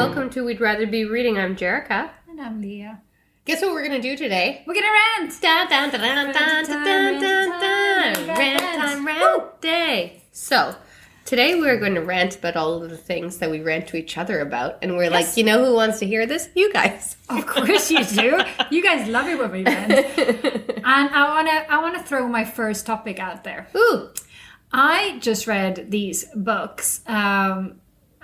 welcome to We'd Rather Be Reading. I'm Jerrica. And I'm Lia. Guess what we're going to do today? We're going to rant! Dun, dun, dun, dun, dun, dun, dun, dun. Rant day. So, today we're going to rant about all of the things that we rant to each other about. And we're like, you know who wants to hear this? You guys. Of course you do. You guys love it when we rant. And I want to throw my first topic out there. Ooh. I just read these books.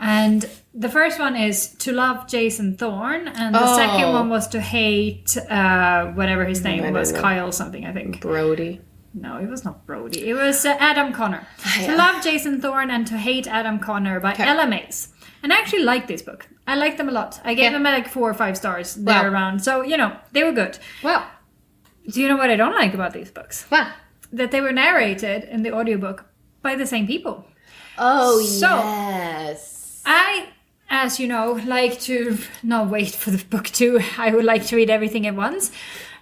And the first one is To Love Jason Thorne, and the second one was To Hate, whatever his name was, Kyle something, I think. Brody. No, it was not Brody. It was Adam Connor. To Love Jason Thorne and To Hate Adam Connor by Ella Mace. And I actually like this book. I like them a lot. I gave them like 4 or 5 stars there around. So, you know, they were good. Wow. Do you know what I don't like about these books? Wow. That they were narrated in the audiobook by the same people. Oh, yes. I, as you know, like to not wait for the book 2. I would like to read everything at once.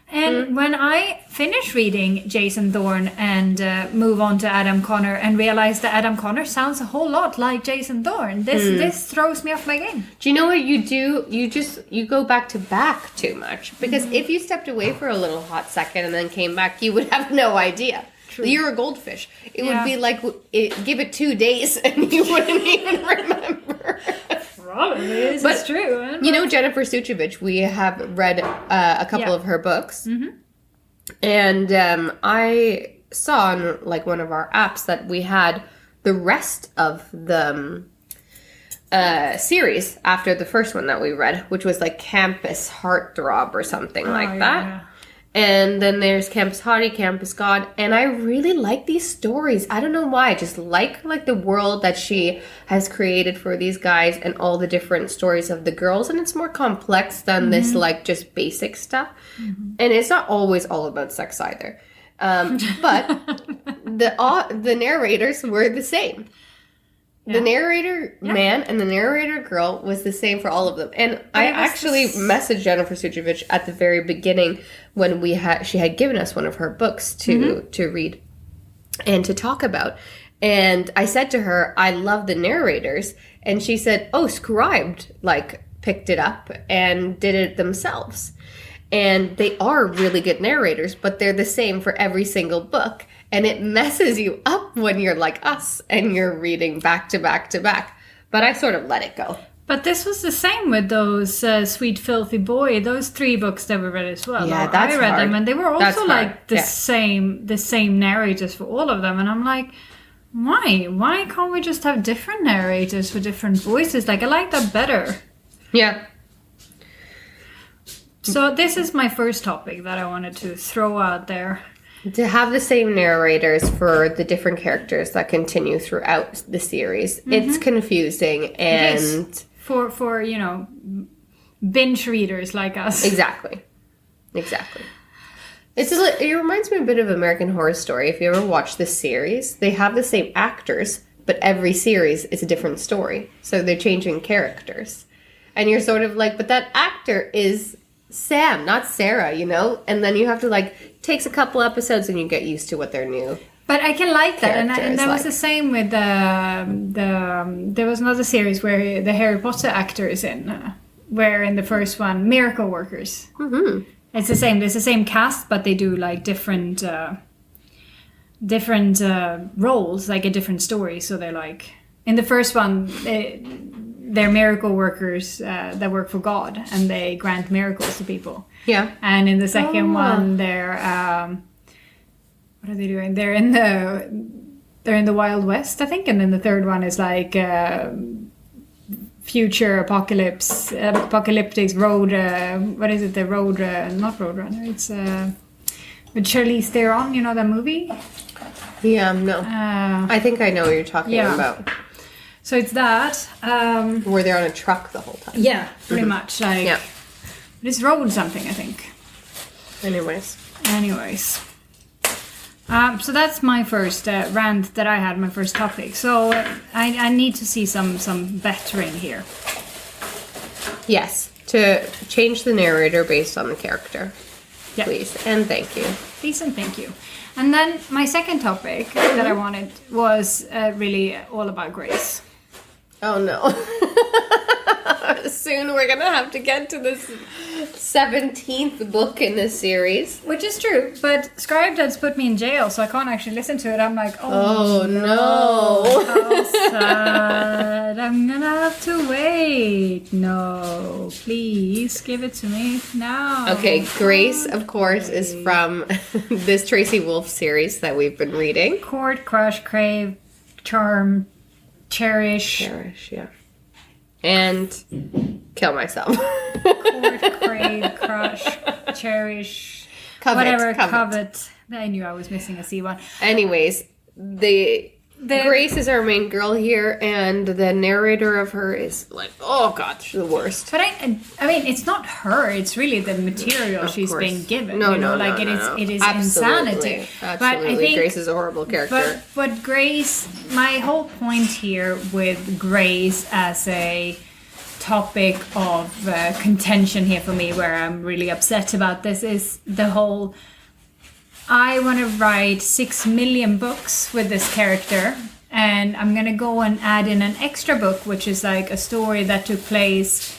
And when I finish reading Jason Thorne and move on to Adam Connor and realize that Adam Connor sounds a whole lot like Jason Thorne, this throws me off my game. Do you know what you do? You go back to back too much. Because if you stepped away for a little hot second and then came back, you would have no idea. True. You're a goldfish. It would be like, give it 2 days and you wouldn't even remember. Probably. It's true. You know Jennifer Suchevich, we have read a couple of her books. Mm-hmm. And I saw on like one of our apps that we had the rest of the series after the first one that we read, which was like Campus Heartthrob or something like that. Yeah. And then there's Campus Hottie, Campus God, and I really like these stories. I don't know why. I just like the world that she has created for these guys and all the different stories of the girls. And it's more complex than this like just basic stuff. Mm-hmm. And it's not always all about sex either. But the narrators were the same. Yeah. The narrator man and the narrator girl was the same for all of them. And I actually messaged Jennifer Suchevich at the very beginning when she had given us one of her books to read and to talk about. And I said to her, I love the narrators. And she said, Scribed picked it up and did it themselves. And they are really good narrators, but they're the same for every single book. And it messes you up when you're like us and you're reading back to back to back. But I sort of let it go. But this was the same with those Sweet Filthy Boy, those 3 books that we read as well. Yeah, that's I read hard. them, and they were also like the same narrators for all of them. And I'm like, why? Why can't we just have different narrators for different voices? Like, I like that better. Yeah. So this is my first topic that I wanted to throw out there. To have the same narrators for the different characters that continue throughout the series, it's confusing and for you know, binge readers like us. Exactly. It reminds me a bit of American Horror Story. If you ever watch this series, they have the same actors, but every series is a different story. So they're changing characters, and you're sort of like, but that actor is Sam, not Sarah, you know? And then you have to takes a couple episodes and you get used to what their new. But I can like that, and that was the same with there was another series where the Harry Potter actor is in, where in the first one, Miracle Workers. Mm-hmm. It's the same. There's the same cast, but they do different roles, like a different story. So they're in the first one, they're miracle workers that work for God, and they grant miracles to people. Yeah. And in the second one, they're what are they doing? They're in the Wild West, I think. And then the third one is future apocalyptic road. What is it? The road, not Roadrunner. It's with Charlize Theron. You know that movie? Yeah. No. I think I know what you're talking about. So it's that. Where they're on a truck the whole time. Yeah, pretty much. This road something, I think. Anyways. So that's my first rant that I had, my first topic. So I need to see some bettering here. Yes, to change the narrator based on the character. Yeah. Please, and thank you. Please and thank you. And then my second topic that I wanted was really all about Grace. Oh no. god, soon we're gonna have to get to this 17th book in this series. Which is true, but Scribe put me in jail, so I can't actually listen to it. I'm like, oh no. How sad. I'm gonna have to wait. No, please give it to me now. Okay, Grace, of course, is from this Tracy Wolf series that we've been reading. Court, crush, crave, charm, cherish. Cherish, yeah. And kill myself. Court, crave, crush, cherish, covet. I knew I was missing a C one. Anyways, Grace is our main girl here, and the narrator of her is like, oh god, she's the worst. But I mean, it's not her; it's really the material she's being given. No, it is absolutely. insanity. Absolutely, but I think Grace is a horrible character. But Grace, my whole point here with Grace as a topic of contention here for me, where I'm really upset about this, is the whole. I want to write 6 million books with this character, and I'm going to go and add in an extra book, which is like a story that took place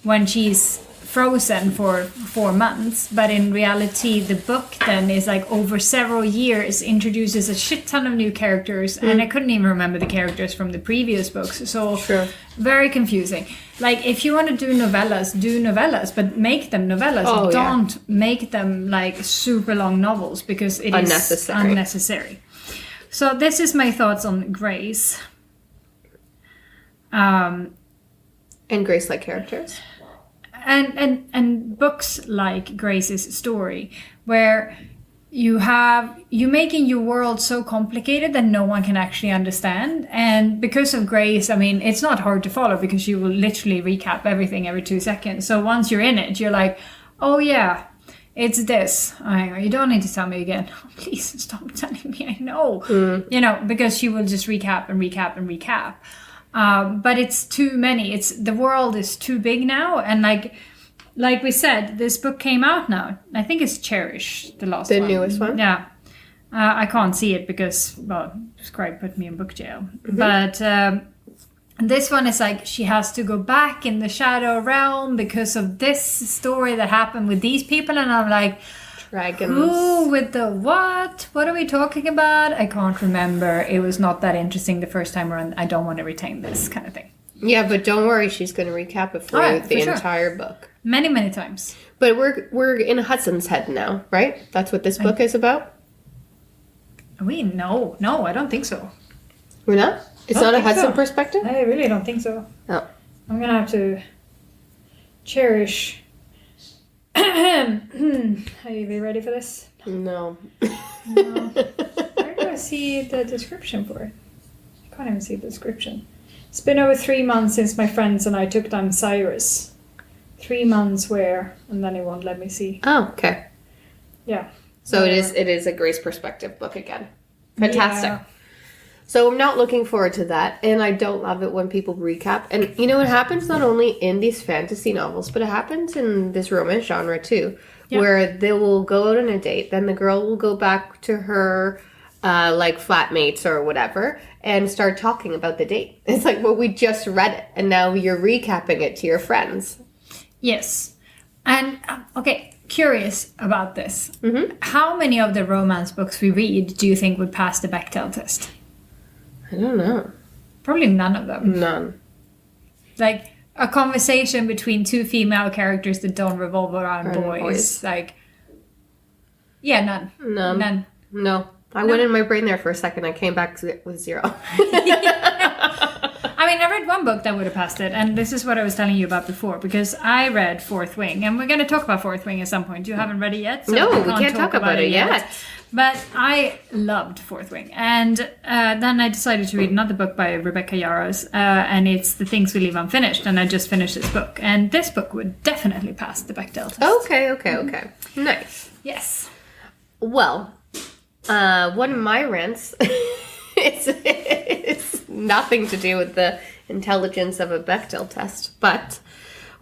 when she's frozen for 4 months. But in reality, the book then is like over several years, introduces a shit ton of new characters, and I couldn't even remember the characters from the previous books. So very confusing. Like, if you want to do novellas, but make them novellas. Don't make them like super long novels, because it is unnecessary. So this is my thoughts on Grace. And Grace-like characters. And books like Grace's story, where you making your world so complicated that no one can actually understand. And because of Grace, I mean, it's not hard to follow, because you will literally recap everything every 2 seconds. So once you're in it, you're like, oh yeah, it's this. You don't need to tell me again. Please stop telling me. I know. Because she will just recap and recap and recap. But it's too many. The world is too big now, and like we said, this book came out now. I think it's Cherish, the last one. The newest one? Yeah. I can't see it because, Scribe put me in book jail. But this one is like, she has to go back in the shadow realm because of this story that happened with these people. And I'm like, dragons. Who with the what? What are we talking about? I can't remember. It was not that interesting the first time around. I don't want to retain this kind of thing. Yeah, but don't worry. She's going to recap it for you the entire book. Many, many times. But we're in Hudson's head now, right? That's what this book is about? No, I don't think so. We're not? It's not a Hudson perspective? I really don't think so. Oh. I'm going to have to cherish. Are you ready for this? No. No. Where do I see the description for it? I can't even see the description. It's been over 3 months since my friends and I took down Cyrus. 3 months where, and then it won't let me see. Oh, okay. Yeah. So it is a Grace perspective book again. Fantastic. Yeah. So I'm not looking forward to that, and I don't love it when people recap. And you know, it happens not only in these fantasy novels, but it happens in this romance genre too, where they will go out on a date, then the girl will go back to her flatmates or whatever, and start talking about the date. It's like, well, we just read it, and now you're recapping it to your friends. Yes. And, okay, curious about this. Mm-hmm. How many of the romance books we read do you think would pass the Bechdel test? I don't know. Probably none of them. None. Like, a conversation between 2 female characters that don't revolve around boys. Like, yeah, none. None. No. I went in my brain there for a second. I came back with 0. I mean, I read one book that would have passed it, and this is what I was telling you about before, because I read Fourth Wing, and we're going to talk about Fourth Wing at some point. You haven't read it yet? So no, we can't talk about it yet. But I loved Fourth Wing, and then I decided to read another book by Rebecca Yarros, and it's The Things We Leave Unfinished, and I just finished this book, and this book would definitely pass the Bechdel test. Okay. Nice. Yes. Well, one of my rants it's nothing to do with the intelligence of a Bechdel test, but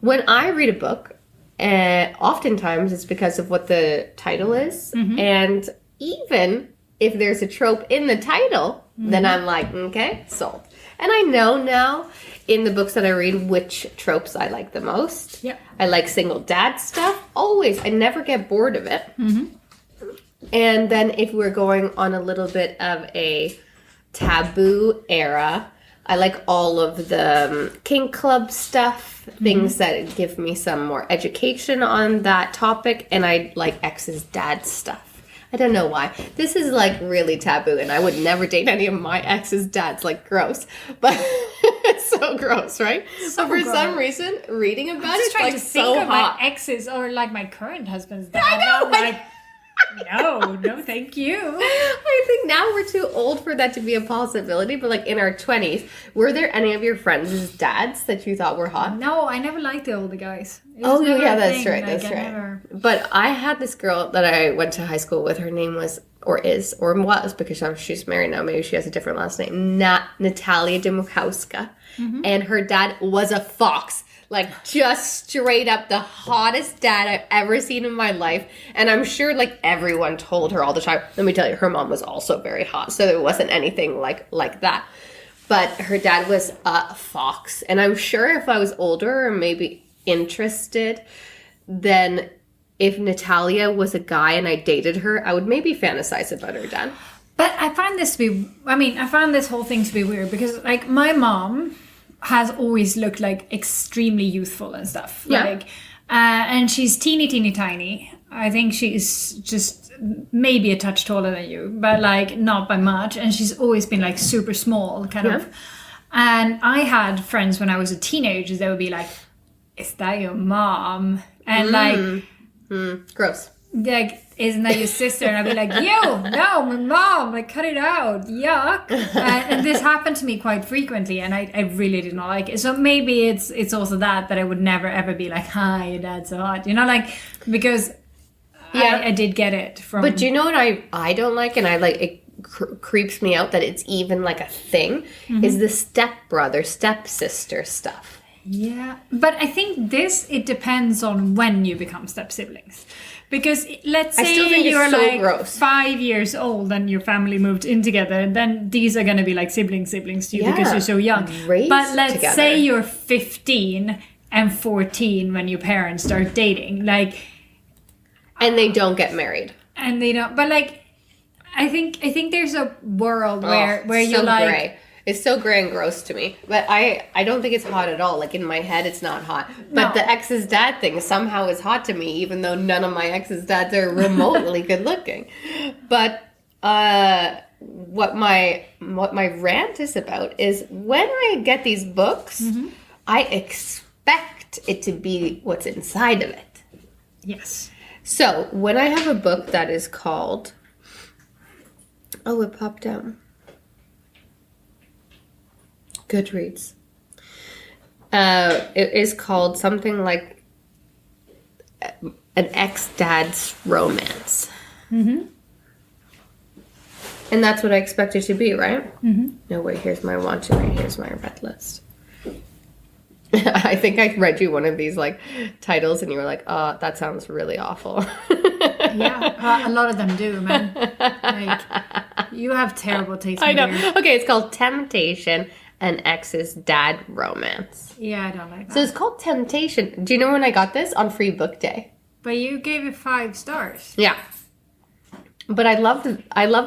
when I read a book, oftentimes it's because of what the title is, and even if there's a trope in the title then I'm like, okay, sold. And I know now in the books that I read which tropes I like the most. Yeah. I like single dad stuff. Always. I never get bored of it. And then if we're going on a little bit of a taboo era, I like all of the kink club stuff, things that give me some more education on that topic. And I like ex's dad stuff. I don't know why. This is like really taboo, and I would never date any of my ex's dads. Like, gross. But it's so gross, right? So for some reason, reading about it, like, to so think of hot. my exes or like my current husband's dad. I know. I'm like, no, thank you. I think now we're too old for that to be a possibility. But like in our 20s, were there any of your friends' dads that you thought were hot? No, I never liked the older guys. Oh yeah, that's right. That's right. But I had this girl that I went to high school with. Her name was, or was, because she's married now. Maybe she has a different last name. Natalia Dymkowska. And her dad was a fox. Like, just straight up the hottest dad I've ever seen in my life. And I'm sure, like, everyone told her all the time. Let me tell you, her mom was also very hot. So there wasn't anything like that. But her dad was a fox. And I'm sure if I was older or maybe interested, then if Natalia was a guy and I dated her, I would maybe fantasize about her dad. But I find this whole thing to be weird because, like, my mom has always looked like extremely youthful and stuff. Yeah. Like, and she's teeny tiny. I think she's just maybe a touch taller than you, but like not by much. And she's always been like super small, kind of. And I had friends when I was a teenager that would be like, "Is that your mom?" And gross. Like, isn't that your sister? And I'd be like, yo, no, my mom, like, cut it out, yuck. And this happened to me quite frequently, and I really did not like it. So maybe it's also that I would never ever be like, hi, your dad's so hot, you know, like, because I did get it from. But do you know what I don't like, and I like it creeps me out that it's even like a thing, is the stepbrother, stepsister stuff. Yeah, but I think it depends on when you become step siblings. Because let's say you're like gross. 5 years old and your family moved in together, and then these are going to be like siblings to you because you're so young. But let's say you're 15 and 14 when your parents start dating, like, and they don't get married. And they don't. But like, I think there's a world where you're like. Gray. It's so gray and gross to me. But I don't think it's hot at all. Like, in my head, it's not hot. But the ex's dad thing somehow is hot to me, even though none of my ex's dads are remotely good looking. But what my rant is about is when I get these books, I expect it to be what's inside of it. Yes. So, when I have a book that is called... Oh, it popped out. Goodreads. It is called something like an ex-dad's romance. And that's what I expect it to be, right? No, wait, here's my want to read. Here's my read list. I think I read you one of these like titles and you were like, oh, that sounds really awful. Yeah, a lot of them do, man. Like, you have terrible taste. I know. Okay, it's called Temptation, an ex's dad romance. Yeah, I don't like that. So it's called Temptation. Do you know when I got this? On Free Book Day. But you gave it 5 stars. Yeah. But I love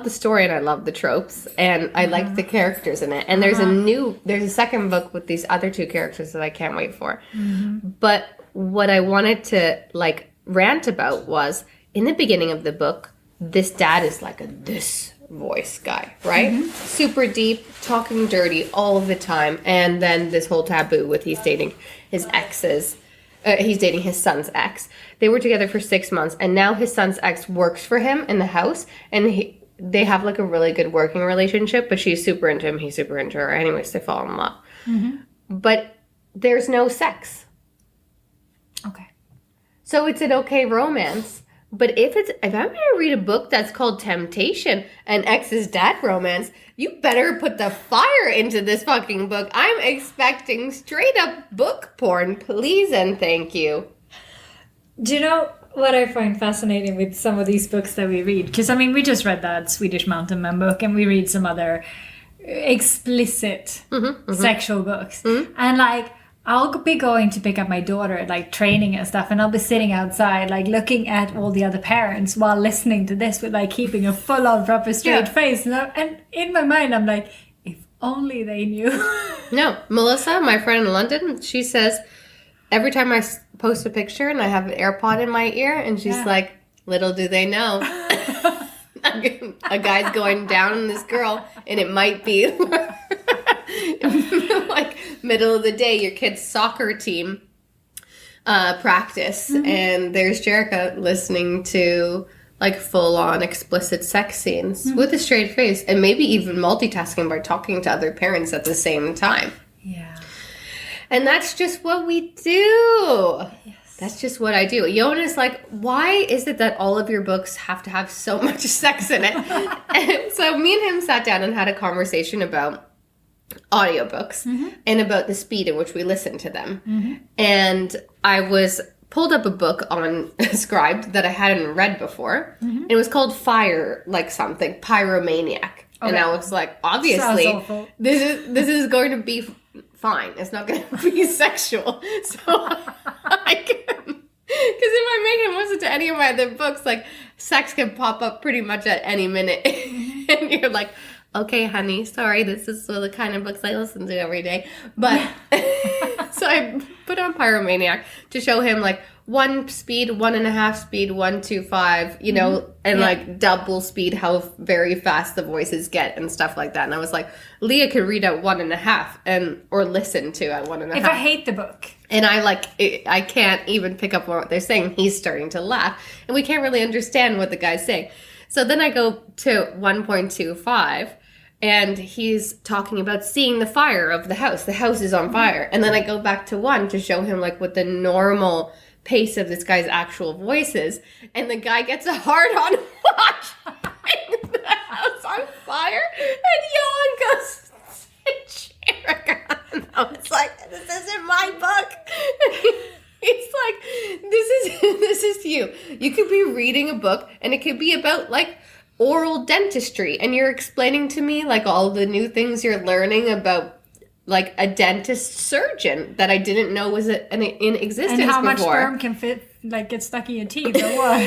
the story and I love the tropes and I like the characters in it. And there's a second book with these other 2 characters that I can't wait for. But what I wanted to like rant about was in the beginning of the book, this dad is like this voice guy, right? Super deep, talking dirty all the time. And then this whole taboo with he's dating his exes. He's dating his son's ex. They were together for 6 months, and now his son's ex works for him in the house, and they have like a really good working relationship, but she's super into him, he's super into her. Anyways, they fall in love. But there's no sex. Okay. So it's an okay romance. But if I'm going to read a book that's called Temptation, an ex's dad romance, you better put the fire into this fucking book. I'm expecting straight up book porn, please and thank you. Do you know what I find fascinating with some of these books that we read? Because, I mean, we just read that Swedish Mountain Man book, and we read some other explicit sexual books. And like, I'll be going to pick up my daughter at like training and stuff, and I'll be sitting outside like looking at all the other parents while listening to this with like keeping a full-on proper straight face. And in my mind, I'm like, if only they knew. No, Melissa, my friend in London, she says every time I post a picture and I have an AirPod in my ear, and she's like, little do they know. A guy's going down on this girl, and it might be like middle of the day, your kid's soccer team practice, and there's Jerrica listening to like full-on explicit sex scenes with a straight face, and maybe even multitasking by talking to other parents at the same time. Yeah. And that's just what we do. Yes. That's just what I do. Yona's like, why is it that all of your books have to have so much sex in it? And so me and him sat down and had a conversation about audiobooks and about the speed in which we listen to them. And I pulled up a book on Scribd that I hadn't read before. It was called Fire, like something, Pyromaniac. Okay. And I was like, obviously, this is going to be fine. It's not going to be sexual. So I can, because if I make him listen to any of my other books, like sex can pop up pretty much at any minute. And you're like, okay, honey, sorry, this is the kind of books I listen to every day. But so I put on Pyromaniac to show him like 1 speed, 1.5 speed, 1.25, you know, and like double speed, how very fast the voices get and stuff like that. And I was like, Leah could read at 1.5 or listen to at 1.5. If I hate the book. And I can't even pick up on what they're saying. He's starting to laugh, and we can't really understand what the guy's saying. So then I go to 1.25. And he's talking about seeing the fire of the house. The house is on fire. And then I go back to 1 to show him like what the normal pace of this guy's actual voice is. And the guy gets a hard-on watching the house on fire. And Johan goes, Jerrica. And I was like, this isn't my book. It's like, this is you. You could be reading a book, and it could be about like oral dentistry, and you're explaining to me like all the new things you're learning about like a dentist surgeon that I didn't know was in existence before. And how much sperm can fit, like get stuck in your teeth or what?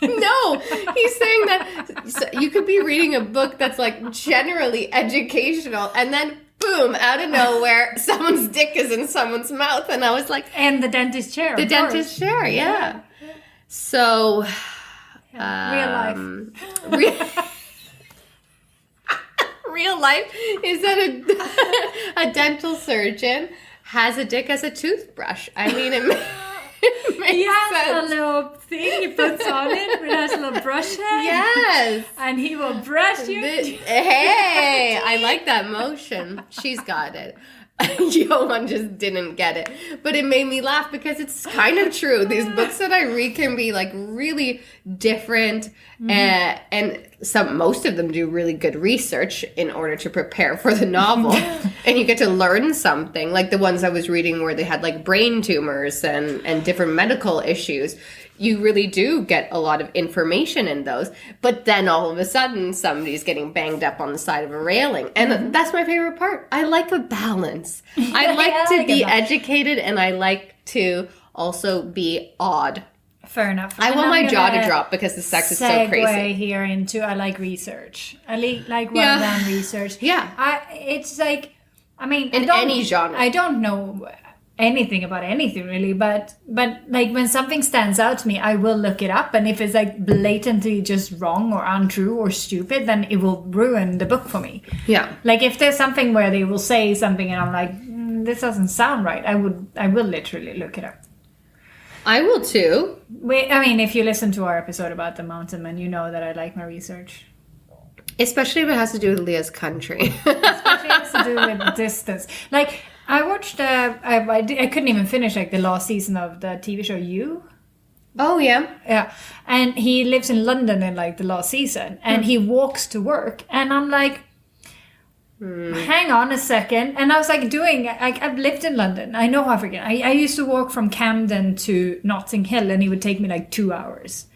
No, he's saying that you could be reading a book that's like generally educational, and then boom, out of nowhere, someone's dick is in someone's mouth, and I was like, and the dentist chair. The dentist chair, yeah. So. Real life. Real life is that a dental surgeon has a dick as a toothbrush. I mean, it makes he has sense. A little thing he puts on it. It has a little brush head. Yes. And he will brush you. Hey, I like that motion. She's got it. Johan just didn't get it. But it made me laugh because it's kind of true. These books that I read can be like really different, and most of them do really good research in order to prepare for the novel. And you get to learn something, like the ones I was reading where they had like brain tumors and different medical issues. You really do get a lot of information in those. But then all of a sudden, somebody's getting banged up on the side of a railing. And that's my favorite part. I like a balance. I like to be educated, and I like to also be odd. Fair enough. I want my jaw to drop because the sex is so crazy. Segue here into I like research. I like well-done research. Yeah. It's like, I mean, in any genre. I don't know anything about anything really, but like when something stands out to me, I will look it up, and if it's like blatantly just wrong or untrue or stupid, then it will ruin the book for me. Yeah. Like if there's something where they will say something and I'm like, this doesn't sound right, I will literally look it up. I will too. I mean, if you listen to our episode about the mountain man, you know that I like my research. Especially if it has to do with Leah's country. Especially if it has to do with distance. Like, I watched, I couldn't even finish like the last season of the TV show You. Oh, yeah. Yeah. And he lives in London in like the last season, and he walks to work, and I'm like, hang on a second. And I was like I've lived in London. I know how I used to walk from Camden to Notting Hill, and it would take me like 2 hours.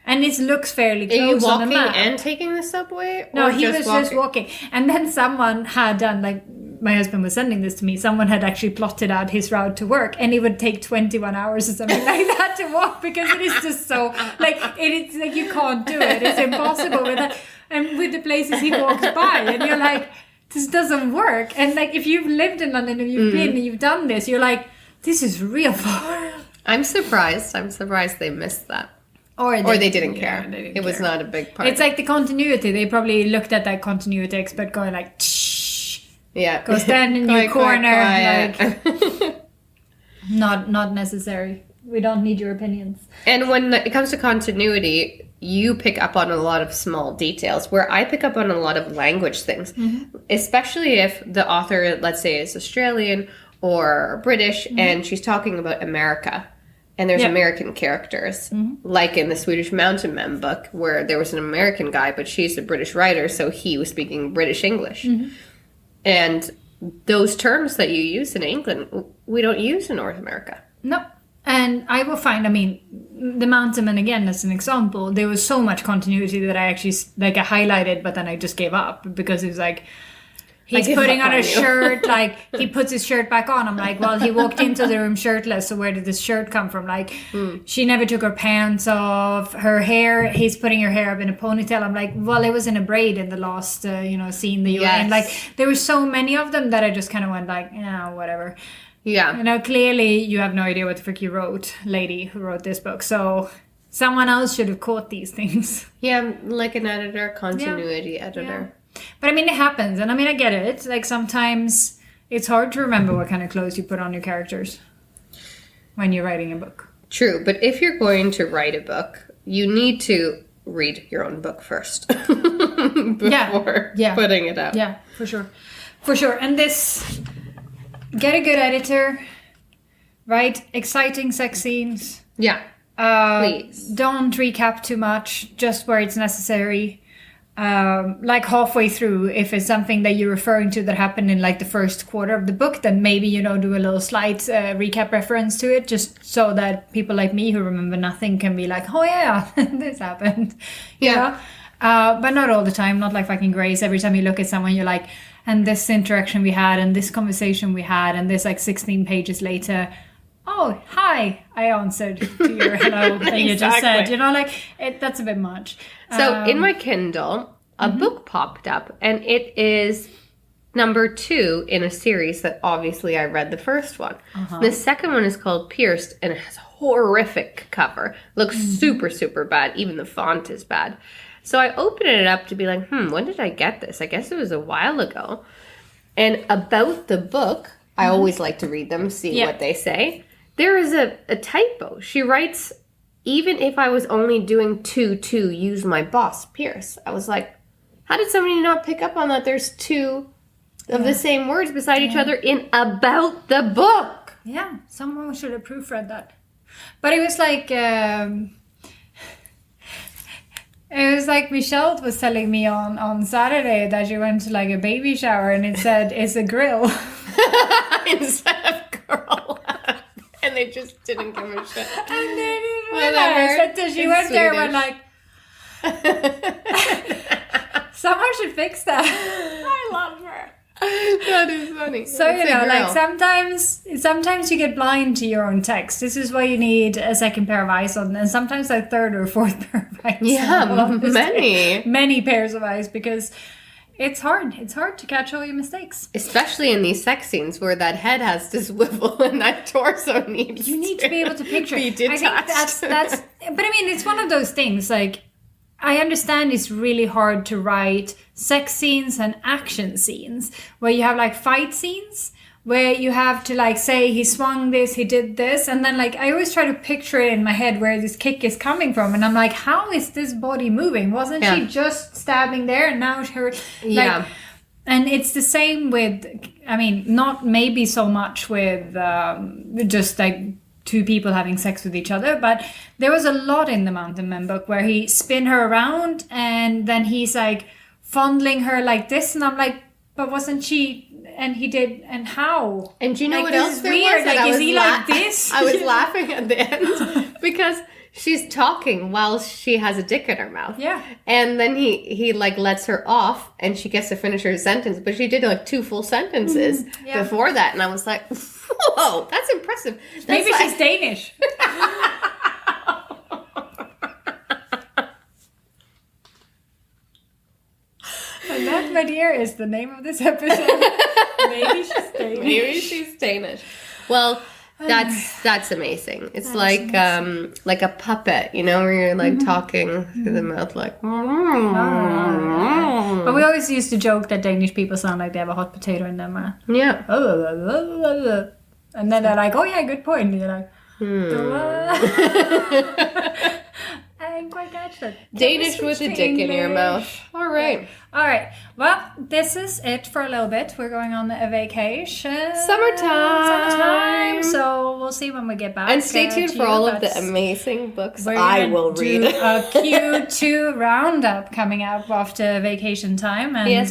And it looks fairly close. Are you on the walking map. and taking the subway? No, he was just walking. And then someone had done, like, my husband was sending this to me, someone had actually plotted out his route to work, and it would take 21 hours or something like that to walk, because it is just so, like, it's like you can't do it. It's impossible with that. And with the places he walks by, and you're like, this doesn't work. And, like, if you've lived in London and you've been and you've done this, you're like, this is real far. I'm surprised they missed that. Or they didn't care. It was not a big part. It's like the continuity. They probably looked at that continuity expert going like, shh. Yeah. Go stand in your corner. Quiet. Like, not necessary. We don't need your opinions. And when it comes to continuity, you pick up on a lot of small details, where I pick up on a lot of language things. Especially if the author, let's say, is Australian or British, and she's talking about America. And there's American characters, like in the Swedish Mountain Men book, where there was an American guy, but she's a British writer, so he was speaking British English. And those terms that you use in England, we don't use in North America. No. And I will find, I mean, the Mountain Men, again, as an example, there was so much continuity that I actually, like, I highlighted, but then I just gave up, because it was like, he's putting on a shirt, like, he puts his shirt back on. I'm like, well, he walked into the room shirtless, so where did this shirt come from? Like, she never took her pants off. Her hair, he's putting her hair up in a ponytail. I'm like, well, it was in a braid in the last, scene that you were in. Like, there were so many of them that I just kind of went like, yeah, whatever. Yeah. Clearly you have no idea what the frick you wrote, lady who wrote this book. So someone else should have caught these things. Yeah, like an editor, continuity editor. Yeah. But I mean, it happens. And I mean, I get it. Like, sometimes it's hard to remember what kind of clothes you put on your characters when you're writing a book. True. But if you're going to write a book, you need to read your own book first before putting it out. Yeah, for sure. For sure. And this, get a good editor, write exciting sex scenes. Yeah. Please. Don't recap too much, just where it's necessary. Like halfway through, if it's something that you're referring to that happened in like the first quarter of the book, then maybe, do a little slight recap reference to it, just so that people like me who remember nothing can be like, oh yeah, this happened. Yeah. But not all the time, not like fucking Grace. Every time you look at someone, you're like, and this interaction we had, and this conversation we had, and this like 16 pages later, oh, hi, I answered to your hello that you just said. That's a bit much. So in my Kindle, a book popped up, and it is number 2 in a series that obviously I read the first one. The second one is called Pierced, and it has a horrific cover. Looks super, super bad. Even the font is bad. So I opened it up to be like, when did I get this? I guess it was a while ago. And about the book, I always like to read them, see what they say. There is a typo. She writes, even if I was only doing to use my boss, Pierce. I was like, how did somebody not pick up on that? There's 2 of the same words beside each other in about the book. Yeah, someone should have proofread that. But it was like, Michelle was telling me on Saturday that she went to like a baby shower and it said, it's a grill. Instead of girl. And they just didn't give a shit. And they didn't realize until she went there and like, someone should fix that. I love her. That is funny. So, like sometimes you get blind to your own text. This is why you need a second pair of eyes on, and sometimes a third or fourth pair of eyes. Yeah, many pairs of eyes, because it's hard. It's hard to catch all your mistakes. Especially in these sex scenes where that head has to swivel and that torso needs You need to be able to picture. Be detached. I think that's. But I mean, it's one of those things. Like, I understand it's really hard to write sex scenes and action scenes where you have like fight scenes where you have to like say he swung this, he did this, and then like I always try to picture it in my head where this kick is coming from, and I'm like, how is this body moving? Wasn't she just stabbing there and now her like and it's the same with, I mean, not maybe so much with just like 2 people having sex with each other, but there was a lot in the Mountain Men book where he spin her around and then he's like fondling her like this, and I'm like, but wasn't she and how? And do you know like, what else there weird. was? Like, is he like this? I was laughing at the end because she's talking while she has a dick in her mouth. Yeah. And then he like lets her off and she gets to finish her sentence, but she did like 2 full sentences before that, and I was like, whoa, that's impressive. Maybe she's Danish. And that, my dear, is the name of this episode. Maybe she's Danish. Maybe she's Danish. Well, that's amazing. It's like a puppet, you know, where you're like talking through the mouth, like. But we always used to joke that Danish people sound like they have a hot potato in their mouth. Yeah. And then they're like, "Oh yeah, good point." And you're like, I didn't quite catch that. Danish with a dick in your mouth. All right. All right. Well, this is it for a little bit. We're going on a vacation. Summertime. So we'll see when we get back. And stay tuned for all of the amazing books I will read. A Q2 roundup coming up after vacation time, and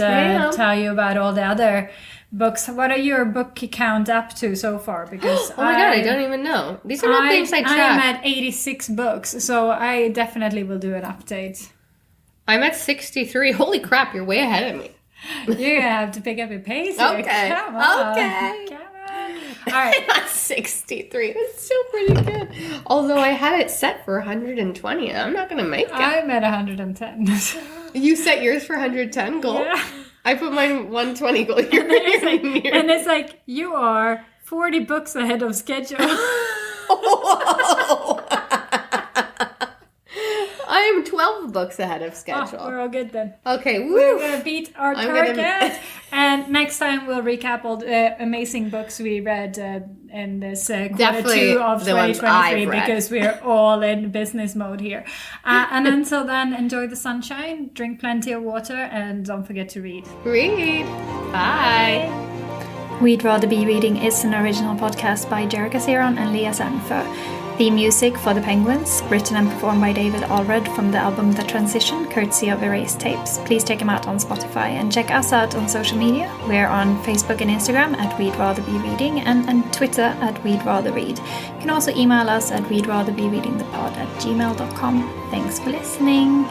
tell you about all the other books. What are your book count up to so far? Because oh my god, I don't even know. These are not things I track. I'm at 86 books, so I definitely will do an update. I'm at 63. Holy crap, you're way ahead of me. You're gonna have to pick up your pace. Okay. Come on. Okay. Come on. All right. I'm at 63. That's still pretty good. Although I had it set for 120. I'm not gonna make it. I'm at 110. You set yours for 110 goal? Yeah. I put mine 120 goal. You're and it's like you are 40 books ahead of schedule. Whoa. I am 12 books ahead of schedule. Oh, we're all good then. Okay, woo. We're going to beat our target. And next time we'll recap all the amazing books we read in this quarter 2 of 2023 because we're all in business mode here. And until then, enjoy the sunshine, drink plenty of water, and don't forget to read. Read. Bye. We'd Rather Be Reading is an original podcast by Jerrica and Lia and The music for The Penguins, written and performed by David Allred from the album The Transition, courtesy of Erased Tapes. Please check him out on Spotify and check us out on social media. We're on Facebook and Instagram at We'd Rather Be Reading and on Twitter at We'd Rather Read. You can also email us at we'dratherbereadingthepod@gmail.com. Thanks for listening.